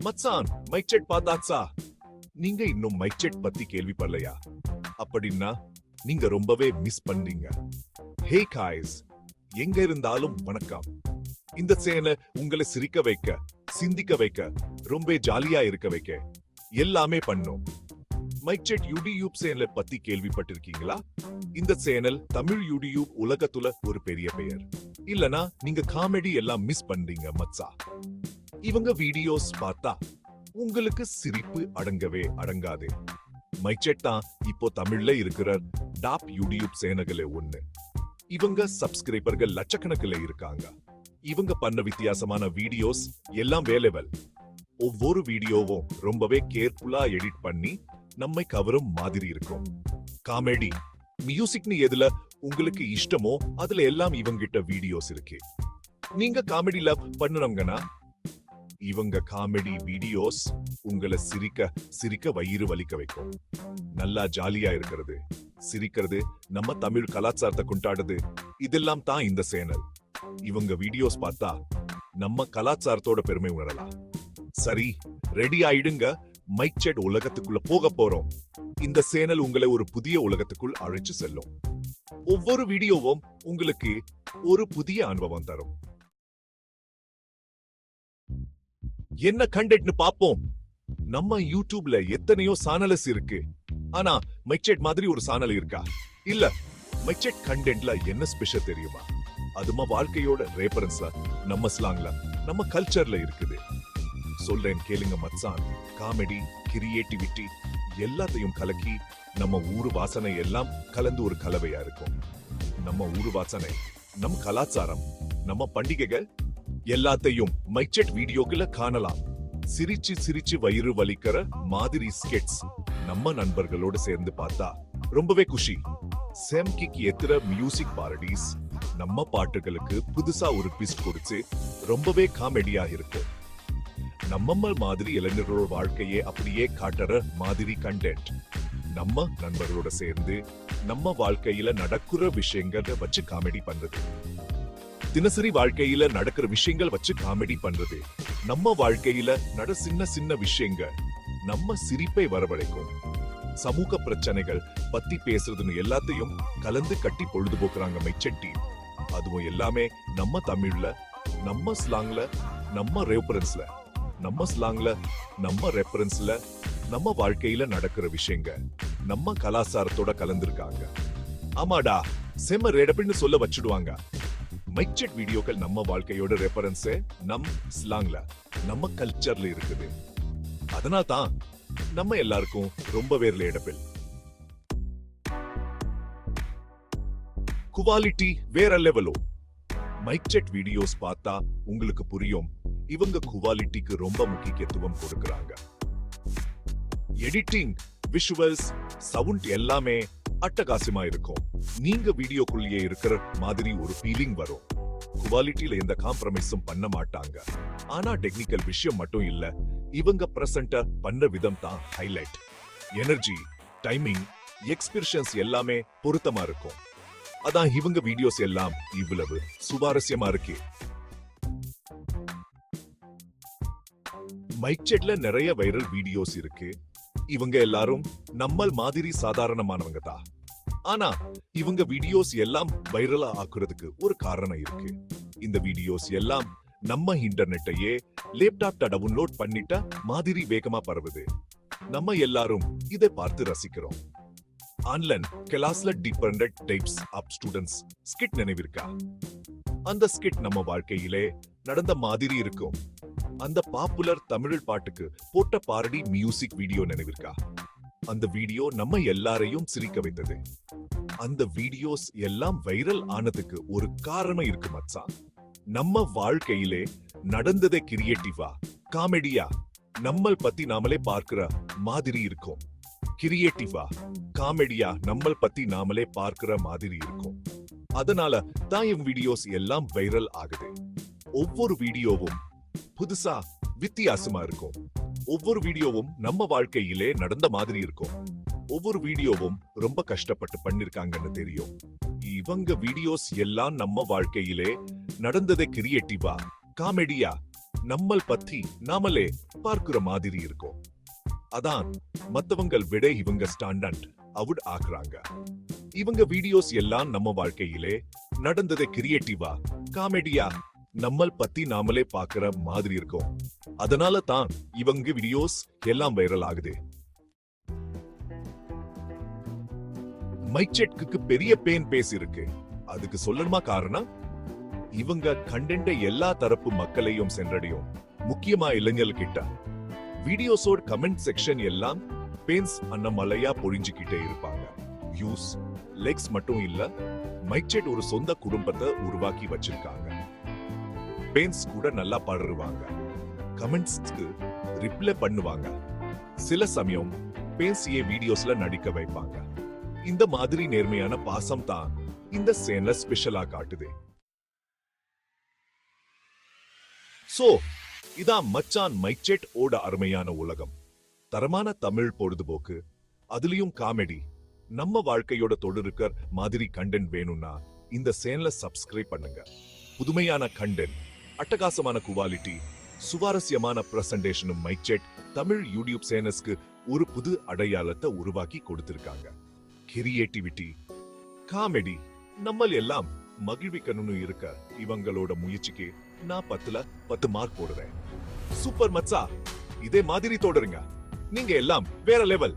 மச்சான் mic set பார்த்தாச்சா? நீங்க இன்னும் மைக் செட் பத்தி கேள்விப்படலையா? அப்படின்னா நீங்க ரொம்பவே மிஸ் பண்றீங்க. ஹே காய்ஸ், எங்க இருந்தாலும் வணக்கம். இந்த சேனல் உங்களை சிரிக்க வைக்க, சிந்திக்க வைக்க, ரொம்ப ஜாலியா இருக்க வைக்க எல்லாமே பண்ணும். மைக் செட் யூடியூப் சேனலை பத்தி கேள்விப்பட்டிருக்கீங்களா? இந்த சேனல் தமிழ் யூடியூப் உலகத்துல ஒரு பெரிய பெயர். இல்லனா நீங்க காமெடி எல்லாம் மிஸ் பண்றீங்க மச்சா. இவங்க வீடியோஸ் பார்த்தா உங்களுக்கு சிரிப்பு அடங்கவே அடங்காது. மைக் செட் தான் இப்போ தமிழ்ல இருக்கிற டாப் யூடியூப் சேனல்களே ஒண்ணு. இவங்க சப்ஸ்கிரைபர்கள் லட்சக்கணக்கில் இருக்காங்க. இவங்க பண்ண வித்தியாசமான வீடியோஸ் எல்லாம் வேலைவல். ஒவ்வொரு வீடியோவும் ரொம்பவே கேர்ஃபுல்லா எடிட் பண்ணி நம்மை கவரும் மாதிரி இருக்கும். காமெடி, மியூசிக்னு எதுல உங்களுக்கு இஷ்டமோ அதுல எல்லாம் இவங்கிட்ட வீடியோஸ் இருக்கு. நீங்க காமெடில பண்ணணுங்கன்னா இவங்க காமெடி வீடியோஸ் உங்களை சிரிக்க சிரிக்க வயிறு வலிக்க வைக்கும். நல்லா ஜாலியா இருக்கிறது, சிரிக்கிறது, நம்ம தமிழ் கலாச்சாரத்தை கொண்டாடுது, இதெல்லாம் தான் இந்த சேனல். இவங்க வீடியோஸ் பார்த்தா நம்ம கலாச்சாரத்தோட பெருமை உணரலாம். சரி, ரெடி ஆயிடுங்க, மைக் செட் உலகத்துக்குள்ள போக போறோம். இந்த சேனல் உங்களை ஒரு புதிய உலகத்துக்குள் அழைச்சு செல்லும். ஒவ்வொரு வீடியோவும் உங்களுக்கு ஒரு புதிய அனுபவம் தரும். என்ன கண்டென்ட்னு பாப்போம். நம்ம யூடியூப்ல எத்தனையோ சேனல்ஸ் இருக்கு. ஆனா மைக் செட் மாதிரி ஒரு சேனல் இருக்கா? இல்ல. மைக் செட் கண்டென்ட்ல என்ன ஸ்பெஷல் தெரியுமா? அதுமா வாழ்க்கையோட ரெஃபரன்ஸ்ல, நம்ம ஸ்லாங்ல, நம்ம கல்ச்சர்ல இருக்குது. சொல்றேன் கேளுங்க மச்சான். காமெடி, கிரியேட்டிவிட்டி எல்லாத்தையும் கலக்கி நம்ம ஊரு வாசனை எல்லாம் கலந்து ஒரு கலவையா இருக்கும். நம்ம ஊரு வாசனை, நம்ம கலாச்சாரம், நம்ம பண்டிகைகள் எல்லாத்தையும் மைக் செட் வீடியோக்குள்ள காணலாம். சிரிச்சு சிரிச்சு வயிறு வலிக்கிற மாதிரி ஸ்கெட்ஸ் நம்ம நண்பர்களோடு சேர்ந்து பார்த்தா ரொம்பவே குஷி. சேம் கிக் ஏத்துற மியூசிக் பாரடிஸ், நம்ம பாட்டுகளுக்கு புதுசா ஒரு ட்விஸ்ட் கொடுத்து ரொம்பவே காமெடியா இருக்கு. நம்ம மாதிரி இளைஞர்களோட வாழ்க்கையே அப்படியே காட்டுற மாதிரி கண்டென்ட். நம்ம நண்பர்களோட சேர்ந்து நம்ம வாழ்க்கையில நடக்கிற விஷயங்களை வச்சு காமெடி பண்றது, தினசரி வாழ்க்கையில நடக்கிற விஷயங்கள் வச்சு காமெடி பண்றது, நம்ம வாழ்க்கையில நட சின்ன சின்ன விஷயங்கள் நம்ம சிரிப்பை வரவழைக்கும். சமூக பிரச்சனைகள் பத்தி பேசுறதுன்னு எல்லாத்தையும் கலந்து கட்டி பொழுதுபோக்குறாங்க மைக் செட் டீம். அதுவும் எல்லாமே நம்ம தமிழ்ல, நம்ம ஸ்லாங்ல, நம்ம ரெஃபரன்ஸ்ல, நம்ம ஸ்லாங்ல, நம்ம ரெஃபரன்ஸ்ல, நம்ம வாழ்க்கையில நடக்கிற விஷயங்கள் நம்ம கலாச்சாரத்தோட கலந்துருக்காங்க. ஆமாடா, செம்ம ரெடப்பின்னு சொல்ல வச்சுடுவாங்க. மைக் செட் வீடியோக்கள் நம்ம வாழ்க்கையோட ரெஃபரன்ஸ் நம் ஸ்லாங்ல, நம்ம கல்ச்சர்ல இருக்குது. அதனால தான் நம்ம எல்லாருக்கும் ரொம்ப வேர்ல இடப்பில். குவாலிட்டி வேற லெவலோ. மைக் செட் வீடியோஸ் பார்த்தா உங்களுக்கு புரியும், இவங்க குவாலிட்டிக்கு ரொம்ப முக்கியத்துவம் கொடுக்கறாங்க. எடிட்டிங், விஷுவல்ஸ், சவுண்ட் எல்லாமே அட்டகாசமா இருக்கும். நீங்க வீடியோக்குள்ளேயே இருக்கிற மாதிரி ஒரு ஃபீலிங் வரும். குவாலிட்டியில எந்த காம்ப்ரமைஸும் பண்ண மாட்டாங்க. ஆனா டெக்னிக்கல் விஷயம் மட்டும் இல்ல, இவங்க பிரசன்ட் பண்ண விதம் தான் ஹைலைட். எனர்ஜி, டைமிங், எக்ஸ்பிரஷன்ஸ் எல்லாமே பொருத்தமா இருக்கும். அதான் இவங்க வீடியோஸ் எல்லாம் இவ்வளவு சுவாரஸ்யமா இருக்கு. மைக் செட்ல நிறைய வைரல் வீடியோஸ் இருக்கு. இவங்க எல்லாரும் நம்ம மாதிரி சாதாரணமானவங்க தான். ஆனா இவங்க வீடியோஸ் எல்லாம் வைரலா ஆக்குறதுக்கு ஒரு காரணம் இருக்கு. இந்த வீடியோஸ் எல்லாம் நம்ம இன்டர்நெட்டையே லேப்டாப்ல டவுன்லோட் பண்ணிட்ட மாதிரி வேகமா பரவுது. நம்ம எல்லாரும் இதை பார்த்து ரசிக்கிறோம். ஆன்லைன் கிளாஸ்ல different types of students skit நினைவிருக்கா? அந்த ஸ்கிட் நம்ம வாழ்க்கையிலே நடந்த மாதிரி இருக்கும். அந்த பாப்புலர் தமிழ் பாட்டுக்கு போட்ட பாரடி மியூசிக் வீடியோ நினைவிருக்கா? அந்த வீடியோ நம்ம எல்லாரையும் சிரிக்க வைத்தது. அந்த வீடியோஸ் எல்லாம் வைரல் ஆனதுக்கு ஒரு காரணம் இருக்கு மச்சான். நம்ம வாழ்க்கையிலே நடந்ததை கிரியேட்டிவா, காமெடியா, நம்ம பத்தி நாமளே பார்க்கிற மாதிரி இருக்கும். கிரியேட்டிவா, காமெடியா நம்ம பத்தி நாமளே பார்க்கிற மாதிரி இருக்கும். அதனால தான் என் வீடியோஸ் எல்லாம் வைரல் ஆகுது. ஒவ்வொரு வீடியோவும் புதுசா வித்தியாசமா இருக்கும். ஒவ்வொரு வீடியோவும் நம்ம வாழ்க்கையிலே நடந்த மாதிரி இருக்கும். ஒவ்வொரு வீடியோவும் ரொம்ப கஷ்டப்பட்டு பண்ணிருக்காங்கன்னு தெரியும். இவங்க வீடியோஸ் எல்லாம் நம்ம வாழ்க்கையிலே நடந்ததை கிரியேட்டிவா, காமெடியா, நம்மள் பத்தி நாமளே பார்க்கிற மாதிரி இருக்கும். அதான் மத்தவங்கள் விட இவங்க ஸ்டாண்டர்ட் அவுட் ஆக்குறாங்க. இவங்க வீடியோஸ் எல்லாம் நம்ம வாழ்க்கையிலே நடந்ததை கிரியேட்டிவா காமெடியா நம்மள் பத்தி நாமளே பார்க்கிற மாதிரி இருக்கும். அதனால தான் இவங்க வீடியோஸ் எல்லாம் வைரல் ஆகுது. மைக்செட்க்கு பெரிய பேன் பேஸ் இருக்கு. அதுக்கு சொல்லணுமா காரணம்? இவங்க கண்டென்ட் எல்லா தரப்பு மக்களையும் சென்றடையும். முக்கியமா இளைஞர்கிட்ட. வீடியோஸோட கமெண்ட் செக்ஷன் எல்லாம் பேன்ஸ் அன்னமலையா பொழிஞ்சுக்கிட்டே இருப்பாங்க. வியூஸ் லைக்ஸ் மட்டும் இல்ல, மைக்செட் ஒரு சொந்த குடும்பத்தை உருவாக்கி வச்சிருக்காங்க. பேன்ஸ் கூட நல்லா பாடுவாங்க, கமெண்ட்ஸ்க்கு ரிப்ளை பண்ணுவாங்க. சில சமயம் பேன்ஸியே வீடியோஸ்ல நடிக்க வைப்பாங்க. இந்த மாதிரி நேர்மையான பாசம் தான் இந்த சேனல ஸ்பெஷலா காட்டுது. சோ இதான் மச்சான் மைக்செட் ஓட அருமையான உலகம். தரமான தமிழ் பொழுதுபோக்கு, அதுலயும் காமெடி, நம்ம வாழ்க்கையோட தொடருக்கிற மாதிரி கண்டென்ட் வேணும்னா இந்த சேனலை சப்ஸ்கிரைப் பண்ணுங்க. புதுமையான கண்டென்ட், அட்டகாசமான குவாலிட்டி, சுவாரஸ்யமான பிரசன்டேஷனும் மைக்செட் தமிழ் யூடியூப் சேனல்ஸ்க்கு ஒரு புது அடையாளத்தை உருவாக்கி கொடுத்திருக்காங்க. கிரியேட்டிவிட்டி, காமெடி நம்மள் எல்லாம் மகிழ்விக்கணும்னு இருக்க இவங்களோட முயற்சிக்கு நான் 10ல 10 மார்க் போடுறேன். சூப்பர் மச்சா, இதே மாதிரி தொடருங்க. நீங்க எல்லாம் வேற லெவல்.